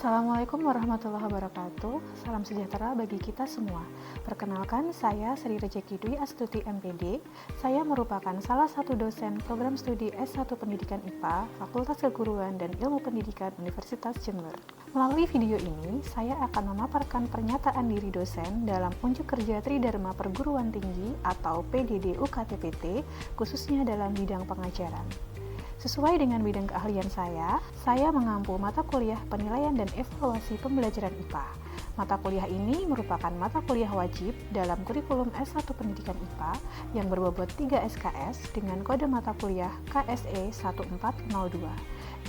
Assalamualaikum warahmatullahi wabarakatuh. Salam sejahtera bagi kita semua. Perkenalkan, saya Sri Rejeki Dwi Astuti MPD. Saya merupakan salah satu dosen program studi S1 Pendidikan IPA, Fakultas Keguruan dan Ilmu Pendidikan Universitas Jember. Melalui video ini, saya akan memaparkan pernyataan diri dosen dalam unjuk kerja Tridharma Perguruan Tinggi atau PDD UKTPT, khususnya dalam bidang pengajaran. Sesuai dengan bidang keahlian saya mengampu mata kuliah penilaian dan evaluasi pembelajaran IPA. Mata kuliah ini merupakan mata kuliah wajib dalam kurikulum S1 Pendidikan IPA yang berbobot 3 SKS dengan kode mata kuliah KSE 1402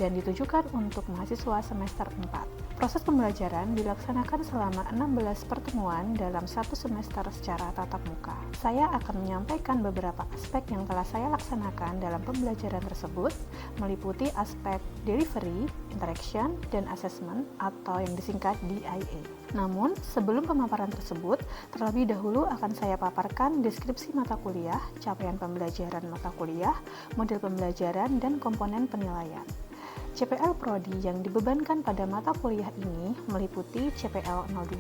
dan ditujukan untuk mahasiswa semester 4. Proses pembelajaran dilaksanakan selama 16 pertemuan dalam satu semester secara tatap muka. Saya akan menyampaikan beberapa aspek yang telah saya laksanakan dalam pembelajaran tersebut, meliputi aspek delivery, interaction, dan assessment atau yang disingkat DIA. Namun, sebelum pemaparan tersebut, terlebih dahulu akan saya paparkan deskripsi mata kuliah, capaian pembelajaran mata kuliah, model pembelajaran, dan komponen penilaian. CPL Prodi yang dibebankan pada mata kuliah ini meliputi CPL 02,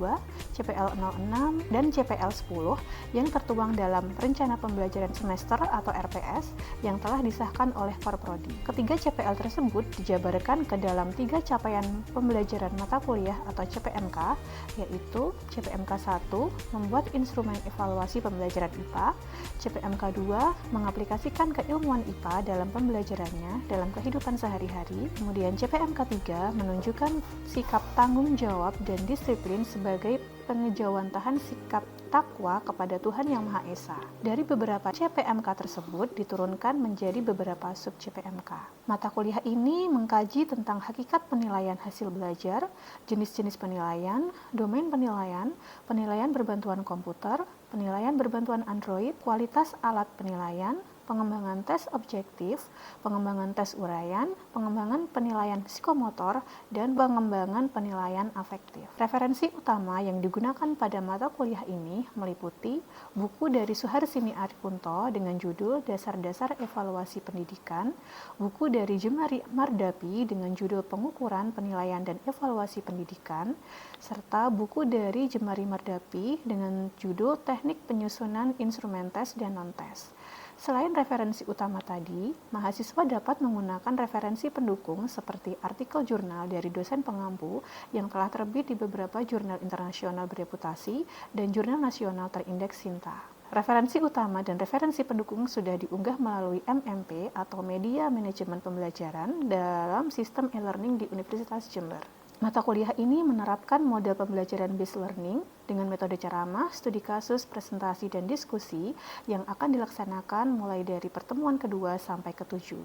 CPL 06, dan CPL 10 yang tertuang dalam Rencana Pembelajaran Semester atau RPS yang telah disahkan oleh Forprodi. Ketiga CPL tersebut dijabarkan ke dalam 3 capaian pembelajaran mata kuliah atau CPMK, yaitu CPMK 1 membuat instrumen evaluasi pembelajaran IPA, CPMK 2 mengaplikasikan keilmuan IPA dalam pembelajarannya dalam kehidupan sehari-hari. Kemudian CPMK 3 menunjukkan sikap tanggung jawab dan disiplin sebagai pengejawantahan sikap takwa kepada Tuhan Yang Maha Esa. Dari beberapa CPMK tersebut diturunkan menjadi beberapa sub CPMK. Mata kuliah ini mengkaji tentang hakikat penilaian hasil belajar, jenis-jenis penilaian, domain penilaian, penilaian berbantuan komputer, penilaian berbantuan Android, kualitas alat penilaian, pengembangan tes objektif, pengembangan tes uraian, pengembangan penilaian psikomotor, dan pengembangan penilaian afektif. Referensi utama yang digunakan pada mata kuliah ini meliputi buku dari Suharsini Aripunto dengan judul Dasar-Dasar Evaluasi Pendidikan, buku dari Jemari Mardapi dengan judul Pengukuran, Penilaian, dan Evaluasi Pendidikan, serta buku dari Jemari Mardapi dengan judul Teknik Penyusunan Instrumen Tes dan Non-Tes. Selain referensi utama tadi, mahasiswa dapat menggunakan referensi pendukung seperti artikel jurnal dari dosen pengampu yang telah terbit di beberapa jurnal internasional bereputasi dan jurnal nasional terindeks SINTA. Referensi utama dan referensi pendukung sudah diunggah melalui MMP atau Media Manajemen Pembelajaran dalam sistem e-learning di Universitas Jember. Mata kuliah ini menerapkan model pembelajaran based learning dengan metode ceramah, studi kasus, presentasi, dan diskusi yang akan dilaksanakan mulai dari pertemuan kedua sampai ketujuh.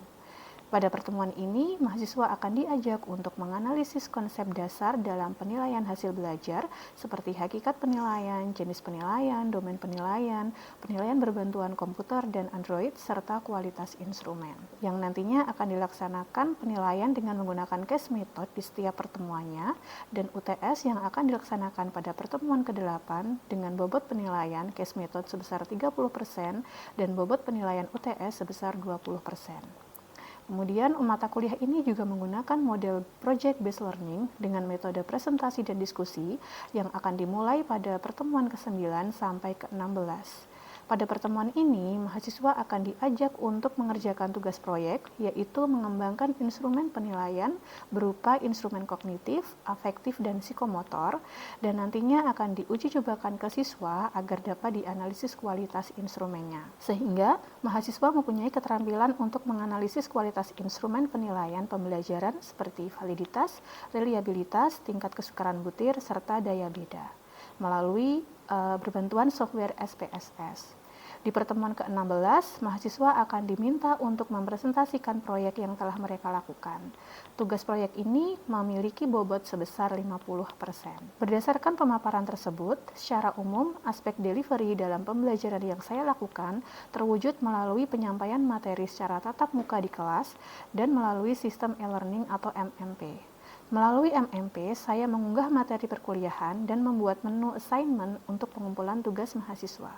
Pada pertemuan ini, mahasiswa akan diajak untuk menganalisis konsep dasar dalam penilaian hasil belajar seperti hakikat penilaian, jenis penilaian, domain penilaian, penilaian berbantuan komputer dan Android, serta kualitas instrumen. Yang nantinya akan dilaksanakan penilaian dengan menggunakan case method di setiap pertemuannya dan UTS yang akan dilaksanakan pada pertemuan ke-8 dengan bobot penilaian case method sebesar 30% dan bobot penilaian UTS sebesar 20%. Kemudian, mata kuliah ini juga menggunakan model project based learning dengan metode presentasi dan diskusi yang akan dimulai pada pertemuan ke-9 sampai ke-16. Pada pertemuan ini, mahasiswa akan diajak untuk mengerjakan tugas proyek, yaitu mengembangkan instrumen penilaian berupa instrumen kognitif, afektif, dan psikomotor, dan nantinya akan diuji cobakan ke siswa agar dapat dianalisis kualitas instrumennya. Sehingga, mahasiswa mempunyai keterampilan untuk menganalisis kualitas instrumen penilaian pembelajaran seperti validitas, reliabilitas, tingkat kesukaran butir, serta daya beda, melalui berbantuan software SPSS. Di pertemuan ke-16, mahasiswa akan diminta untuk mempresentasikan proyek yang telah mereka lakukan. Tugas proyek ini memiliki bobot sebesar 50%. Berdasarkan pemaparan tersebut, secara umum, aspek delivery dalam pembelajaran yang saya lakukan terwujud melalui penyampaian materi secara tatap muka di kelas dan melalui sistem e-learning atau MMP. Melalui MMP, saya mengunggah materi perkuliahan dan membuat menu assignment untuk pengumpulan tugas mahasiswa.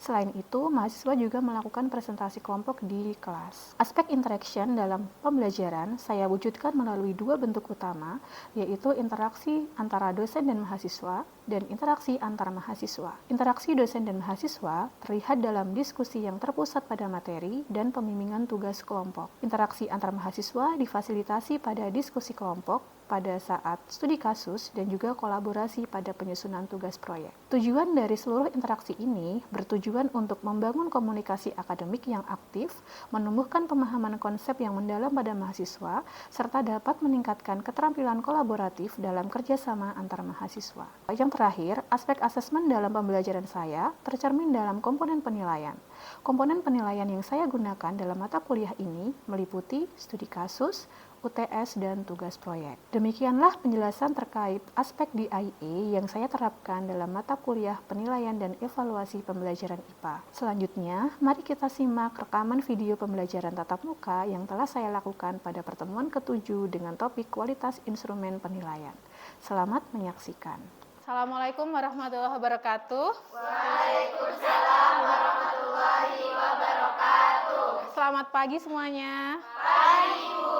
Selain itu, mahasiswa juga melakukan presentasi kelompok di kelas. Aspek interaction dalam pembelajaran saya wujudkan melalui dua bentuk utama, yaitu interaksi antara dosen dan mahasiswa dan interaksi antar mahasiswa. Interaksi dosen dan mahasiswa terlihat dalam diskusi yang terpusat pada materi dan pembimbingan tugas kelompok. Interaksi antar mahasiswa difasilitasi pada diskusi kelompok pada saat studi kasus dan juga kolaborasi pada penyusunan tugas proyek. Tujuan dari seluruh interaksi ini bertujuan untuk membangun komunikasi akademik yang aktif, menumbuhkan pemahaman konsep yang mendalam pada mahasiswa, serta dapat meningkatkan keterampilan kolaboratif dalam kerjasama antar mahasiswa. Yang terakhir, aspek asesmen dalam pembelajaran saya tercermin dalam komponen penilaian. Komponen penilaian yang saya gunakan dalam mata kuliah ini meliputi studi kasus, UTS, dan tugas proyek. Demikianlah penjelasan terkait aspek DIE yang saya terapkan dalam mata kuliah penilaian dan evaluasi pembelajaran IPA. Selanjutnya, mari kita simak rekaman video pembelajaran tatap muka yang telah saya lakukan pada pertemuan ke-7 dengan topik kualitas instrumen penilaian. Selamat menyaksikan. Assalamualaikum warahmatullahi wabarakatuh. Waalaikumsalam warahmatullahi wabarakatuh. Selamat pagi semuanya. Pagi, Bu.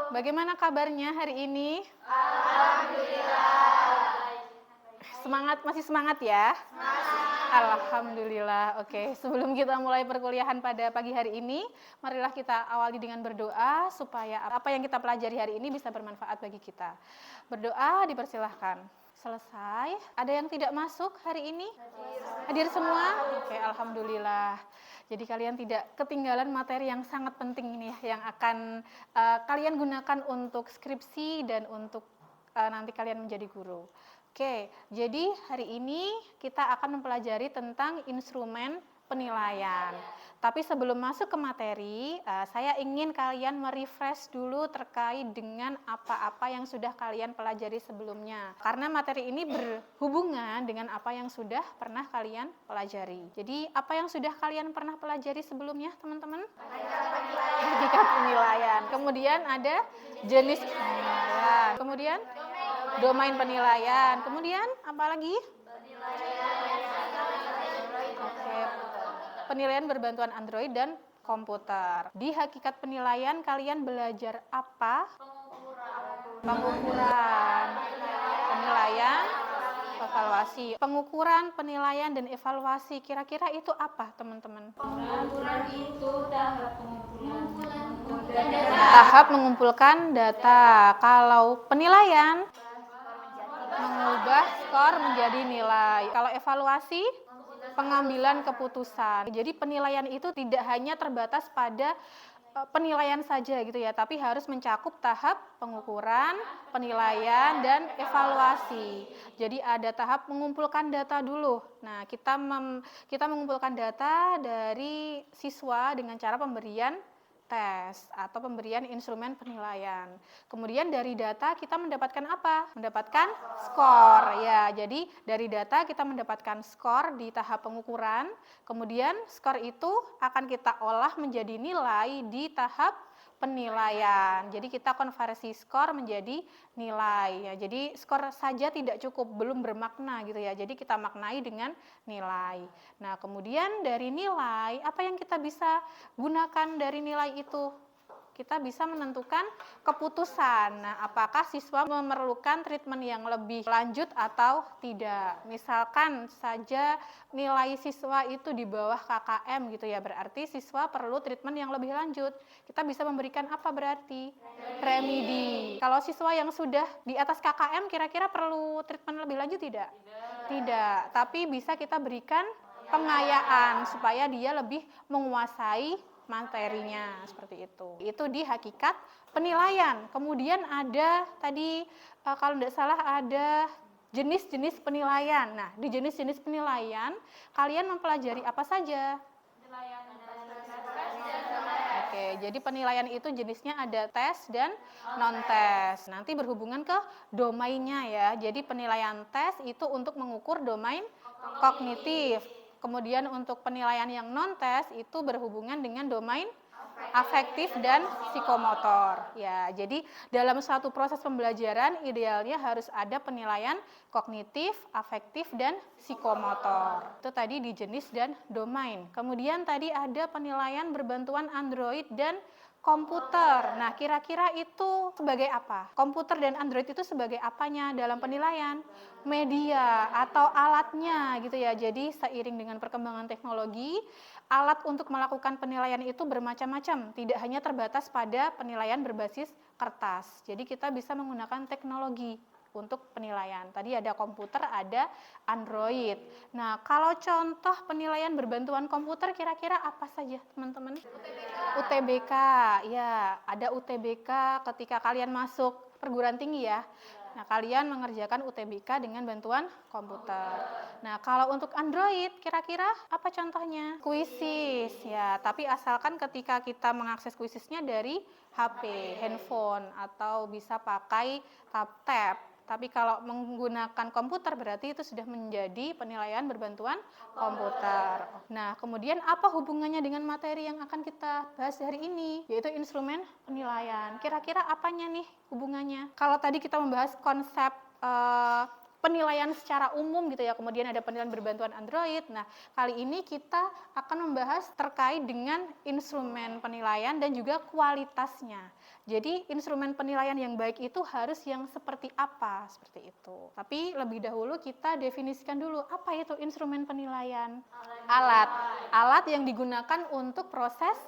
Bagaimana kabarnya hari ini? Alhamdulillah. Masih semangat ya? Semangat. Alhamdulillah. Oke, sebelum kita mulai perkuliahan pada pagi hari ini, marilah kita awali dengan berdoa supaya apa yang kita pelajari hari ini bisa bermanfaat bagi kita. Berdoa dipersilahkan. Selesai. Ada yang tidak masuk hari ini? Hadir semua? Oke, alhamdulillah. Jadi kalian tidak ketinggalan materi yang sangat penting ini yang akan kalian gunakan untuk skripsi dan untuk nanti kalian menjadi guru. Oke, jadi hari ini kita akan mempelajari tentang instrumen penilaian. Tapi sebelum masuk ke materi, saya ingin kalian merefresh dulu terkait dengan apa-apa yang sudah kalian pelajari sebelumnya. Karena materi ini berhubungan dengan apa yang sudah pernah kalian pelajari. Jadi, apa yang sudah kalian pernah pelajari sebelumnya, teman-teman? Hakikat penilaian. Kemudian ada jenis penilaian. Kemudian domain penilaian. Kemudian apa lagi? Penilaian berbantuan Android dan komputer. Di hakikat penilaian kalian belajar apa? Pengukuran, penilaian, evaluasi. Pengukuran, penilaian, dan evaluasi. Kira-kira itu apa, teman-teman? Pengukuran itu tahap pengumpulan Tahap mengumpulkan data. Kalau penilaian, mengubah skor menjadi nilai. Kalau evaluasi, pengambilan keputusan. Jadi penilaian itu tidak hanya terbatas pada penilaian saja gitu ya, tapi harus mencakup tahap pengukuran, penilaian, dan evaluasi. Jadi ada tahap mengumpulkan data dulu. Nah, kita mengumpulkan data dari siswa dengan cara pemberian tes atau pemberian instrumen penilaian. Kemudian dari data kita mendapatkan apa? Mendapatkan skor. Ya, jadi dari data kita mendapatkan skor di tahap pengukuran. Kemudian skor itu akan kita olah menjadi nilai di tahap penilaian. Jadi kita konversi skor menjadi nilai ya. Jadi skor saja tidak cukup, belum bermakna gitu ya. Jadi kita maknai dengan nilai. Nah, kemudian dari nilai apa yang kita bisa gunakan dari nilai itu? Kita bisa menentukan keputusan. Nah, apakah siswa memerlukan treatment yang lebih lanjut atau tidak? Misalkan saja nilai siswa itu di bawah KKM gitu ya, berarti siswa perlu treatment yang lebih lanjut. Kita bisa memberikan apa berarti? Remedi. Kalau siswa yang sudah di atas KKM kira-kira perlu treatment lebih lanjut tidak? Tidak, tapi bisa kita berikan pengayaan supaya dia lebih menguasai materinya, seperti itu. Itu di hakikat penilaian. Kemudian ada tadi kalau tidak salah ada jenis-jenis penilaian. Nah, di jenis-jenis penilaian kalian mempelajari apa saja? Oke, jadi penilaian itu jenisnya ada tes dan non-tes. Nanti berhubungan ke domainnya ya. Jadi penilaian tes itu untuk mengukur domain kognitif. Kemudian untuk penilaian yang non-tes itu berhubungan dengan domain afektif dan psikomotor. Ya, jadi dalam suatu proses pembelajaran idealnya harus ada penilaian kognitif, afektif dan psikomotor. Itu tadi di jenis dan domain. Kemudian tadi ada penilaian berbantuan Android dan komputer. Nah, kira-kira itu sebagai apa? Komputer dan Android itu sebagai apanya dalam penilaian? Media atau alatnya gitu ya. Jadi seiring dengan perkembangan teknologi, alat untuk melakukan penilaian itu bermacam-macam, tidak hanya terbatas pada penilaian berbasis kertas. Jadi kita bisa menggunakan teknologi untuk penilaian. Tadi ada komputer, ada Android. Nah, kalau contoh penilaian berbantuan komputer kira-kira apa saja, teman-teman? UTBK. Ya, ada UTBK ketika kalian masuk perguruan tinggi ya. Nah, kalian mengerjakan UTBK dengan bantuan komputer. Nah, kalau untuk Android, kira-kira apa contohnya? Quizzes, ya. Tapi asalkan ketika kita mengakses quizzesnya dari HP, handphone, atau bisa pakai tab. Tapi kalau menggunakan komputer berarti itu sudah menjadi penilaian berbantuan komputer. Nah, kemudian apa hubungannya dengan materi yang akan kita bahas hari ini? Yaitu instrumen penilaian. Kira-kira apanya nih hubungannya? Kalau tadi kita membahas konsep penilaian secara umum gitu ya, kemudian ada penilaian berbantuan Android. Nah, kali ini kita akan membahas terkait dengan instrumen penilaian dan juga kualitasnya. Jadi, instrumen penilaian yang baik itu harus yang seperti apa? Seperti itu. Tapi lebih dahulu kita definisikan dulu, apa itu instrumen penilaian? Alat yang digunakan untuk proses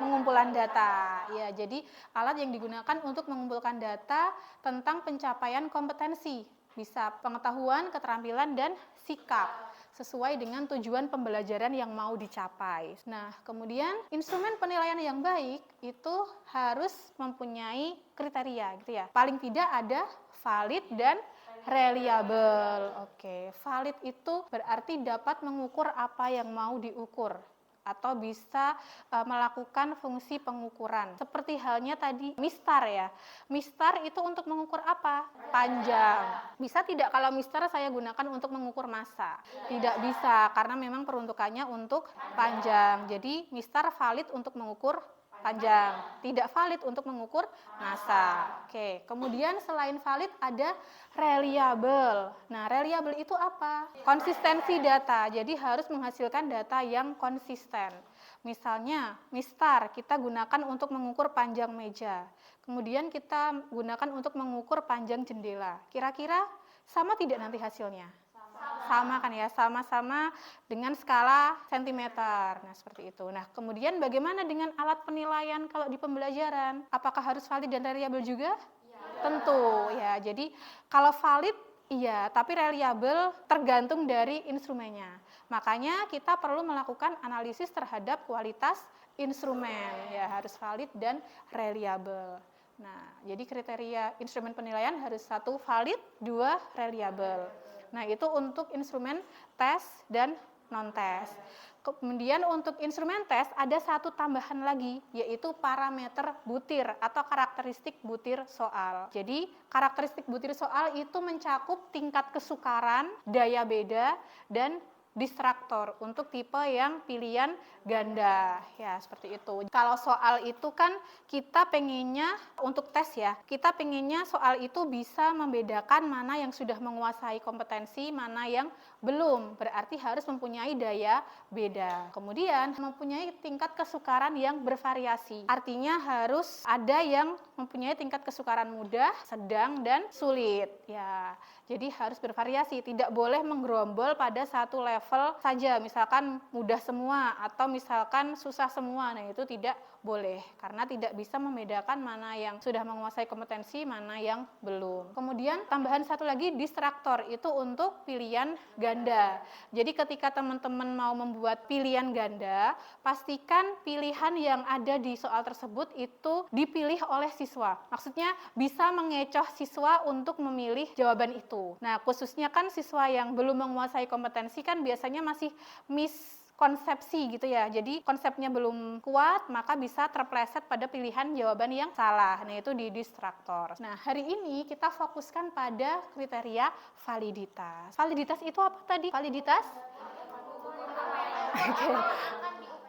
pengumpulan data. Ya, jadi alat yang digunakan untuk mengumpulkan data tentang pencapaian kompetensi, bisa pengetahuan, keterampilan dan sikap sesuai dengan tujuan pembelajaran yang mau dicapai. Nah, kemudian instrumen penilaian yang baik itu harus mempunyai kriteria gitu ya. Paling tidak ada valid dan reliable. Oke, valid itu berarti dapat mengukur apa yang mau diukur atau bisa melakukan fungsi pengukuran. Seperti halnya tadi mistar ya. Mistar itu untuk mengukur apa? Panjang. Bisa tidak kalau mistar saya gunakan untuk mengukur massa? Tidak bisa, karena memang peruntukannya untuk panjang. Jadi mistar valid untuk mengukur panjang, tidak valid untuk mengukur massa. Oke, kemudian selain valid ada reliable. Nah, reliable itu apa? Konsistensi data. Jadi harus menghasilkan data yang konsisten. Misalnya, mistar kita gunakan untuk mengukur panjang meja. Kemudian kita gunakan untuk mengukur panjang jendela. Kira-kira sama tidak nanti hasilnya? Sama kan ya, sama-sama dengan skala sentimeter. Nah, seperti itu. Nah, kemudian bagaimana dengan alat penilaian kalau di pembelajaran? Apakah harus valid dan reliable juga? Tentu ya. Jadi kalau valid iya, tapi reliable tergantung dari instrumennya. Makanya kita perlu melakukan analisis terhadap kualitas instrumen. Ya, harus valid dan reliable. Nah, jadi kriteria instrumen penilaian harus 1 valid, 2 reliable. Nah, itu untuk instrumen tes dan non-tes. Kemudian untuk instrumen tes ada 1 tambahan lagi, yaitu parameter butir atau karakteristik butir soal. Jadi karakteristik butir soal itu mencakup tingkat kesukaran, daya beda, dan distraktor untuk tipe yang pilihan ganda. Ya, seperti itu. Kalau soal itu kan kita pengennya untuk tes ya, kita pengennya soal itu bisa membedakan mana yang sudah menguasai kompetensi, mana yang belum. Berarti harus mempunyai daya beda. Kemudian mempunyai tingkat kesukaran yang bervariasi. Artinya harus ada yang mempunyai tingkat kesukaran mudah, sedang, dan sulit. Ya, jadi harus bervariasi, tidak boleh menggerombol pada satu level saja, misalkan mudah semua atau misalkan susah semua. Nah, itu tidak boleh karena tidak bisa membedakan mana yang sudah menguasai kompetensi, mana yang belum. Kemudian tambahan 1 lagi, distraktor, itu untuk pilihan ganda. Jadi ketika teman-teman mau membuat pilihan ganda, pastikan pilihan yang ada di soal tersebut itu dipilih oleh siswa. Maksudnya bisa mengecoh siswa untuk memilih jawaban itu. Nah, khususnya kan siswa yang belum menguasai kompetensi kan biasanya masih miskonsepsi gitu ya. Jadi konsepnya belum kuat, maka bisa terpleset pada pilihan jawaban yang salah. Nah, itu di distraktor. Nah, hari ini kita fokuskan pada kriteria validitas. Validitas itu apa tadi? Validitas?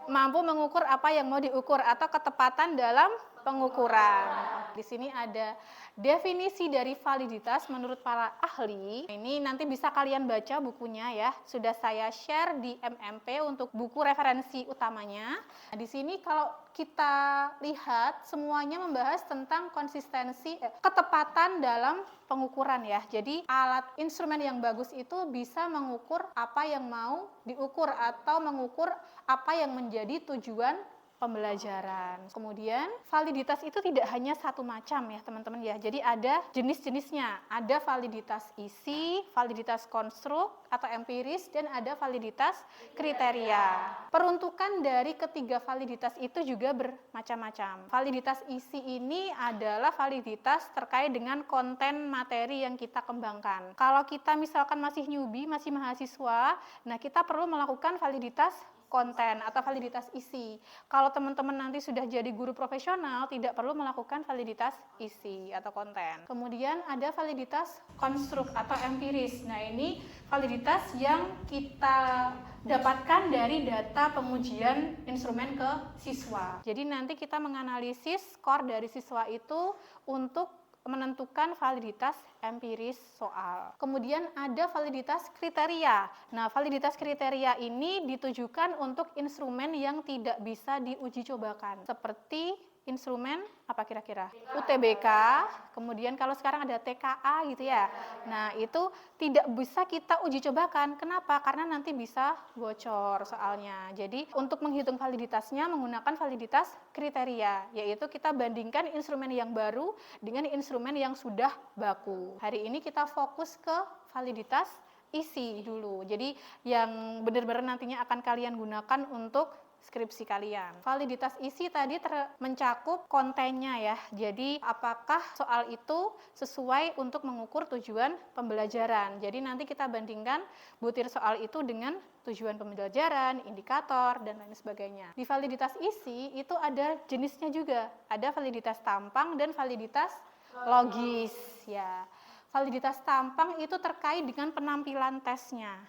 mampu mengukur apa yang mau diukur atau ketepatan dalam pengukuran. Di sini ada definisi dari validitas menurut para ahli. Ini nanti bisa kalian baca bukunya ya. Sudah saya share di MMP untuk buku referensi utamanya. Nah, di sini kalau kita lihat semuanya membahas tentang konsistensi ketepatan dalam pengukuran ya. Jadi alat instrumen yang bagus itu bisa mengukur apa yang mau diukur atau mengukur apa yang menjadi tujuan pembelajaran. Kemudian validitas itu tidak hanya satu macam ya teman-teman ya. Jadi ada jenis-jenisnya. Ada validitas isi, validitas konstruk atau empiris, dan ada validitas kriteria. Peruntukan dari ketiga validitas itu juga bermacam-macam. Validitas isi ini adalah validitas terkait dengan konten materi yang kita kembangkan. Kalau kita misalkan masih newbie, masih mahasiswa, nah kita perlu melakukan validitas konten atau validitas isi. Kalau teman-teman nanti sudah jadi guru profesional, tidak perlu melakukan validitas isi atau konten. Kemudian ada validitas konstruk atau empiris. Nah, ini validitas yang kita dapatkan dari data pengujian instrumen ke siswa. Jadi nanti kita menganalisis skor dari siswa itu untuk menentukan validitas empiris soal. Kemudian ada validitas kriteria. Nah, validitas kriteria ini ditujukan untuk instrumen yang tidak bisa diuji cobakan. Seperti instrumen apa kira-kira? UTBK, kemudian kalau sekarang ada TKA gitu ya. Nah, itu tidak bisa kita uji cobakan. Kenapa? Karena nanti bisa bocor soalnya. Jadi, untuk menghitung validitasnya menggunakan validitas kriteria, yaitu kita bandingkan instrumen yang baru dengan instrumen yang sudah baku. Hari ini kita fokus ke validitas isi dulu. Jadi, yang benar-benar nantinya akan kalian gunakan untuk skripsi kalian. Validitas isi tadi mencakup kontennya ya. Jadi apakah soal itu sesuai untuk mengukur tujuan pembelajaran. Jadi nanti kita bandingkan butir soal itu dengan tujuan pembelajaran, indikator, dan lain sebagainya. Di validitas isi itu ada jenisnya juga. Ada validitas tampang dan validitas logis ya. Validitas tampang itu terkait dengan penampilan tesnya.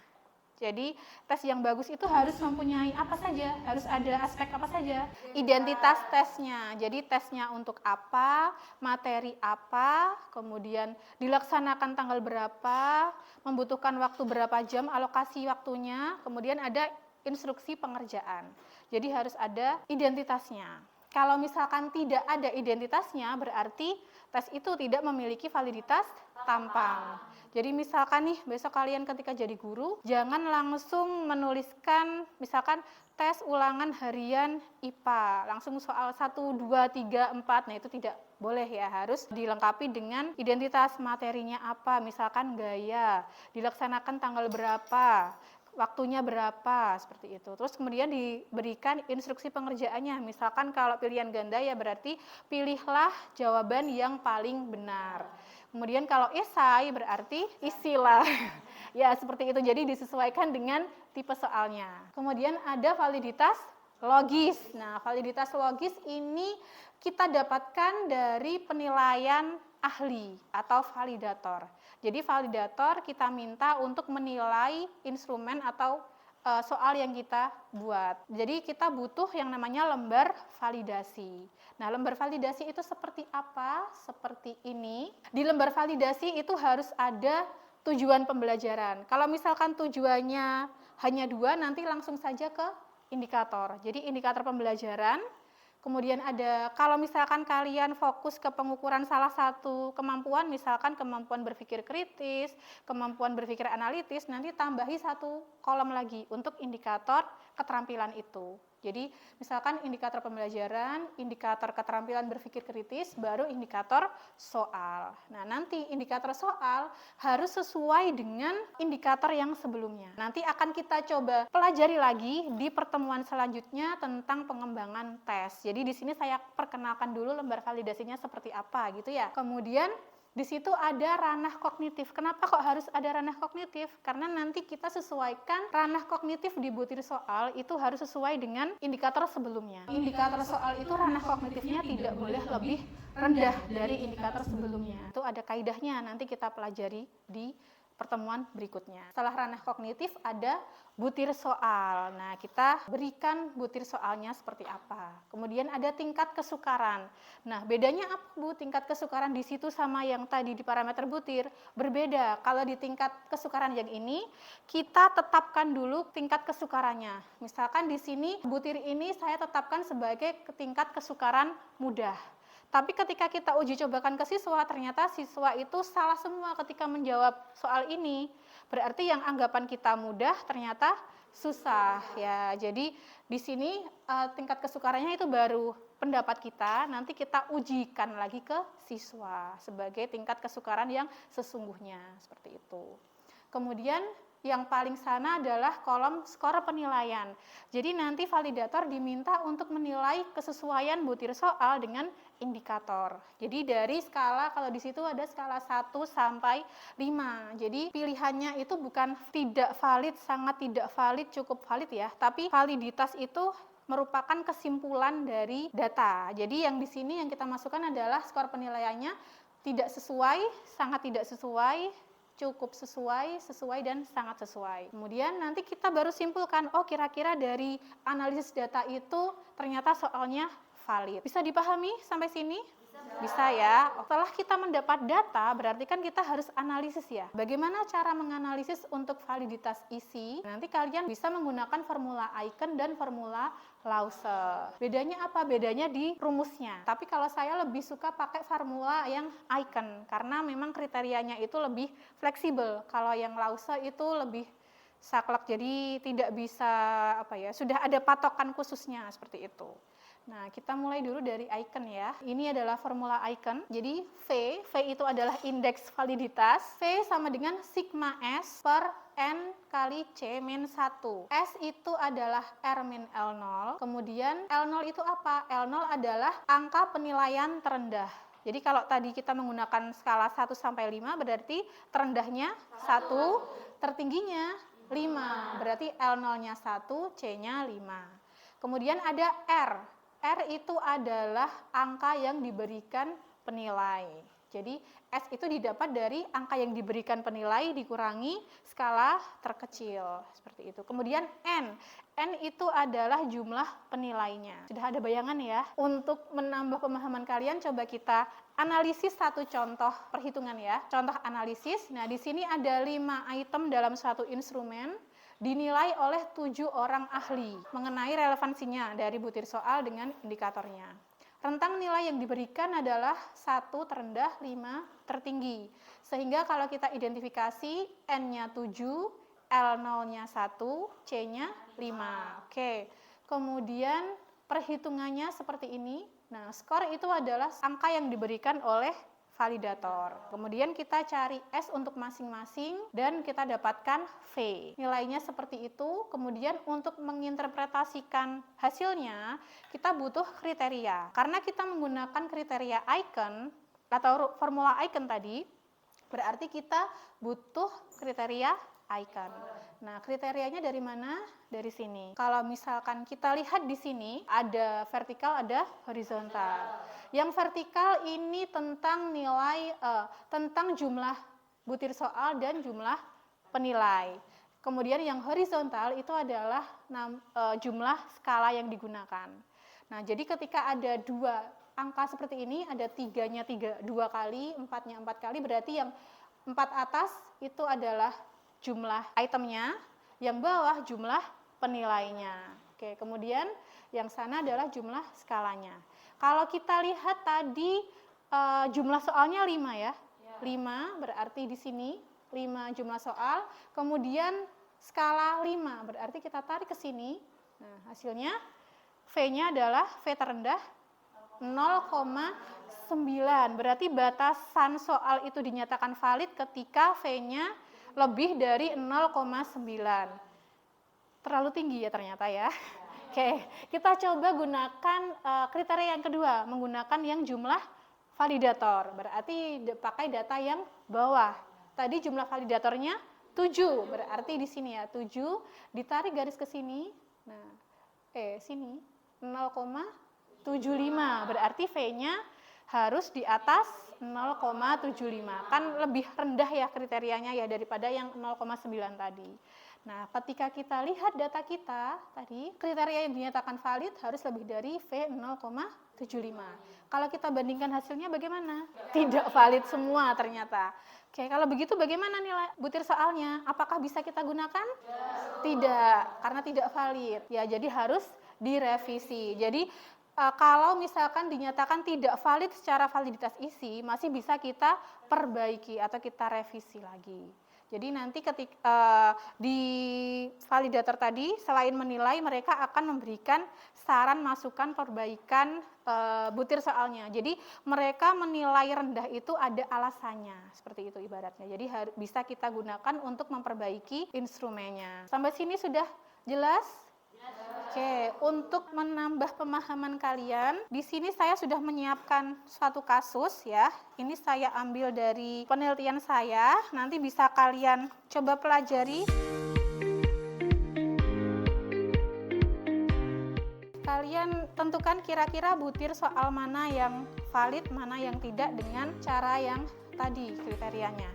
Jadi tes yang bagus itu harus mempunyai apa saja, harus ada aspek apa saja. Identitas tesnya, jadi tesnya untuk apa, materi apa, kemudian dilaksanakan tanggal berapa, membutuhkan waktu berapa jam, alokasi waktunya, kemudian ada instruksi pengerjaan. Jadi harus ada identitasnya. Kalau misalkan tidak ada identitasnya, berarti tes itu tidak memiliki validitas tampang. Jadi misalkan nih, besok kalian ketika jadi guru, jangan langsung menuliskan misalkan tes ulangan harian IPA, langsung soal 1, 2, 3, 4, nah itu tidak boleh ya, harus dilengkapi dengan identitas materinya apa, misalkan gaya, dilaksanakan tanggal berapa, waktunya berapa, seperti itu. Terus kemudian diberikan instruksi pengerjaannya, misalkan kalau pilihan ganda ya berarti pilihlah jawaban yang paling benar. Kemudian kalau esai berarti isilah. Ya, seperti itu. Jadi disesuaikan dengan tipe soalnya. Kemudian ada validitas logis. Nah, validitas logis ini kita dapatkan dari penilaian ahli atau validator. Jadi validator kita minta untuk menilai instrumen atau soal yang kita buat. Jadi kita butuh yang namanya lembar validasi. Nah, lembar validasi itu seperti apa? Seperti ini. Di lembar validasi itu harus ada tujuan pembelajaran. Kalau misalkan tujuannya hanya 2, nanti langsung saja ke indikator. Jadi indikator pembelajaran. Kemudian ada, kalau misalkan kalian fokus ke pengukuran salah satu kemampuan, misalkan kemampuan berpikir kritis, kemampuan berpikir analitis, nanti tambahi 1 kolom lagi untuk indikator keterampilan itu. Jadi misalkan indikator pembelajaran, indikator keterampilan berpikir kritis, baru indikator soal. Nah, nanti indikator soal harus sesuai dengan indikator yang sebelumnya. Nanti akan kita coba pelajari lagi di pertemuan selanjutnya tentang pengembangan tes. Jadi di sini saya perkenalkan dulu lembar validasinya seperti apa gitu ya. Kemudian di situ ada ranah kognitif. Kenapa kok harus ada ranah kognitif? Karena nanti kita sesuaikan ranah kognitif di butir soal itu harus sesuai dengan indikator sebelumnya. Indikator soal itu ranah kognitifnya tidak boleh lebih rendah dari indikator sebelumnya. Itu ada kaidahnya, nanti kita pelajari di pertemuan berikutnya. Setelah ranah kognitif ada butir soal. Nah, kita berikan butir soalnya seperti apa. Kemudian ada tingkat kesukaran. Nah, bedanya apa, Bu? Tingkat kesukaran di situ sama yang tadi di parameter butir berbeda. Kalau di tingkat kesukaran yang ini, kita tetapkan dulu tingkat kesukarannya. Misalkan di sini butir ini saya tetapkan sebagai tingkat kesukaran mudah. Tapi ketika kita uji cobakan ke siswa, ternyata siswa itu salah semua ketika menjawab soal ini. Berarti yang anggapan kita mudah ternyata susah ya. Jadi di sini tingkat kesukarannya itu baru pendapat kita, nanti kita ujikan lagi ke siswa sebagai tingkat kesukaran yang sesungguhnya, seperti itu. Kemudian yang paling sana adalah kolom skor penilaian. Jadi nanti validator diminta untuk menilai kesesuaian butir soal dengan indikator. Jadi dari skala, kalau di situ ada skala 1 sampai 5. Jadi pilihannya itu bukan tidak valid, sangat tidak valid, cukup valid ya, tapi validitas itu merupakan kesimpulan dari data. Jadi yang di sini yang kita masukkan adalah skor penilaiannya tidak sesuai, sangat tidak sesuai, cukup sesuai, sesuai, dan sangat sesuai. Kemudian nanti kita baru simpulkan, oh kira-kira dari analisis data itu ternyata soalnya valid. Bisa dipahami sampai sini? Bisa ya. Setelah kita mendapat data, berarti kan kita harus analisis ya. Bagaimana cara menganalisis untuk validitas isi? Nanti kalian bisa menggunakan formula Aiken dan formula Lause. Bedanya apa? Bedanya di rumusnya. Tapi kalau saya lebih suka pakai formula yang Aiken, karena memang kriterianya itu lebih fleksibel. Kalau yang Lause itu lebih saklek, jadi tidak bisa sudah ada patokan khususnya seperti itu. Nah, kita mulai dulu dari Aiken ya. Ini adalah formula Aiken. Jadi V itu adalah indeks validitas. V sama dengan sigma S per N kali C min 1. S itu adalah R min L0. Kemudian L0 itu apa? L0 adalah angka penilaian terendah. Jadi kalau tadi kita menggunakan skala 1 sampai 5 berarti terendahnya 1, tertingginya 5. Berarti L0-nya 1, C-nya 5. Kemudian ada R. R itu adalah angka yang diberikan penilai. Jadi S itu didapat dari angka yang diberikan penilai dikurangi skala terkecil, seperti itu. Kemudian N. N itu adalah jumlah penilainya. Sudah ada bayangan ya? Untuk menambah pemahaman kalian, coba kita analisis satu contoh perhitungan ya. Contoh analisis. Nah, di sini ada 5 item dalam satu instrumen. Dinilai oleh 7 orang ahli mengenai relevansinya dari butir soal dengan indikatornya. Rentang nilai yang diberikan adalah 1 terendah, 5 tertinggi. Sehingga kalau kita identifikasi N-nya 7, L0-nya 1, C-nya 5. Oke. Kemudian perhitungannya seperti ini. Nah, skor itu adalah angka yang diberikan oleh validator. Kemudian kita cari S untuk masing-masing dan kita dapatkan V. Nilainya seperti itu. Kemudian untuk menginterpretasikan hasilnya, kita butuh kriteria. Karena kita menggunakan kriteria Aiken atau formula Aiken tadi, berarti kita butuh kriteria Aiken. Nah, kriterianya dari mana? Dari sini. Kalau misalkan kita lihat di sini, ada vertikal, ada horizontal. Yang vertikal ini tentang nilai, tentang jumlah butir soal dan jumlah penilai. Kemudian yang horizontal itu adalah jumlah skala yang digunakan. Nah, jadi ketika ada 2 angka seperti ini, ada 3-nya 2 kali, 4-nya 4 kali, berarti yang 4 atas itu adalah jumlah itemnya, yang bawah jumlah penilainya. Oke, kemudian yang sana adalah jumlah skalanya. Kalau kita lihat tadi jumlah soalnya 5 ya. 5 berarti di sini 5 jumlah soal, kemudian skala 5 berarti kita tarik ke sini. Nah, hasilnya V-nya adalah V terendah 0,9. Berarti batasan soal itu dinyatakan valid ketika V-nya lebih dari 0,9. Terlalu tinggi ya ternyata ya. Oke, kita coba gunakan kriteria yang kedua, menggunakan yang jumlah validator. Berarti pakai data yang bawah. Tadi jumlah validatornya 7, berarti di sini ya 7, ditarik garis ke sini. Nah, sini 0,75, berarti V-nya harus di atas 0,75. Kan lebih rendah ya kriterianya ya daripada yang 0,9 tadi. Nah, ketika kita lihat data kita tadi, kriteria yang dinyatakan valid harus lebih dari V 0,75. Kalau kita bandingkan hasilnya bagaimana? Tidak valid semua ternyata. Oke, kalau begitu bagaimana nilai butir soalnya? Apakah bisa kita gunakan? Tidak, karena tidak valid. Ya, jadi harus direvisi. Jadi kalau misalkan dinyatakan tidak valid secara validitas isi, masih bisa kita perbaiki atau kita revisi lagi. Jadi nanti ketika di validator tadi, selain menilai, mereka akan memberikan saran masukan perbaikan butir soalnya. Jadi mereka menilai rendah itu ada alasannya, seperti itu ibaratnya. Jadi bisa kita gunakan untuk memperbaiki instrumennya. Sampai sini sudah jelas? Oke, untuk menambah pemahaman kalian, di sini saya sudah menyiapkan suatu kasus ya. Ini saya ambil dari penelitian saya, nanti bisa kalian coba pelajari. Kalian tentukan kira-kira butir soal mana yang valid, mana yang tidak dengan cara yang tadi kriterianya.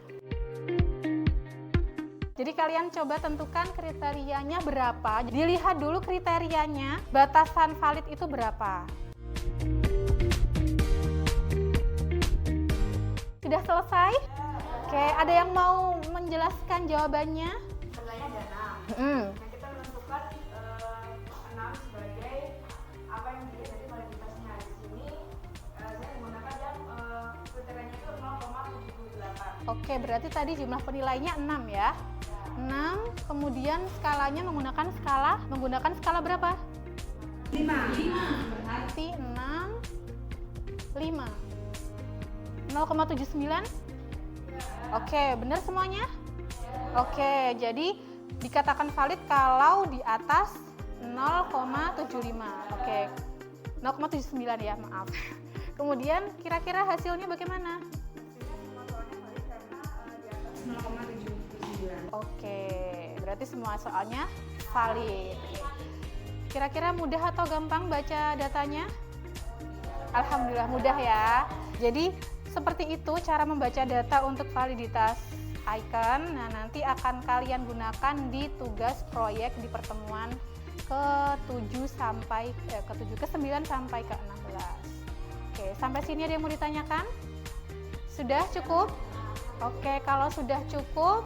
Jadi kalian coba tentukan kriterianya berapa. Dilihat dulu kriterianya, batasan valid itu berapa. Sudah selesai? Oke, ada yang mau menjelaskan jawabannya? Sebenarnya ada 6. Nah, kita menentukan 6 sebagai apa yang menjadi validitasnya. Di sini saya menggunakan yang kriterianya itu 0,78. Oke, berarti tadi jumlah penilainya 6 ya. 6, kemudian skalanya menggunakan skala berapa? 5. Berarti 6, 5. 0,79? Oke, benar semuanya? Oke, jadi dikatakan valid kalau di atas 0,75. Oke, 0,79 ya, maaf. Kemudian kira-kira hasilnya bagaimana? Oke, berarti semua soalnya valid. Kira-kira mudah atau gampang baca datanya? Alhamdulillah mudah ya. Jadi seperti itu cara membaca data untuk validitas icon. Nah, nanti akan kalian gunakan di tugas proyek di pertemuan ke-9 sampai ke-16. Oke, sampai sini ada yang mau ditanyakan? Sudah cukup? Oke, kalau sudah cukup,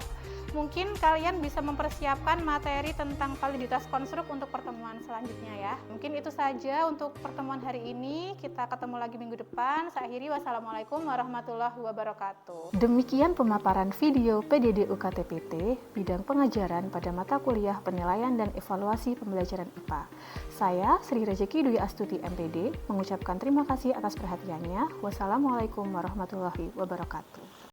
mungkin kalian bisa mempersiapkan materi tentang validitas konstruk untuk pertemuan selanjutnya ya. Mungkin itu saja untuk pertemuan hari ini. Kita ketemu lagi minggu depan. Saya akhiri, wassalamualaikum warahmatullahi wabarakatuh. Demikian pemaparan video PDD UKTPT bidang pengajaran pada mata kuliah penilaian dan evaluasi pembelajaran IPA. Saya Sri Rejeki Dwi Astuti MPD mengucapkan terima kasih atas perhatiannya. Wassalamualaikum warahmatullahi wabarakatuh.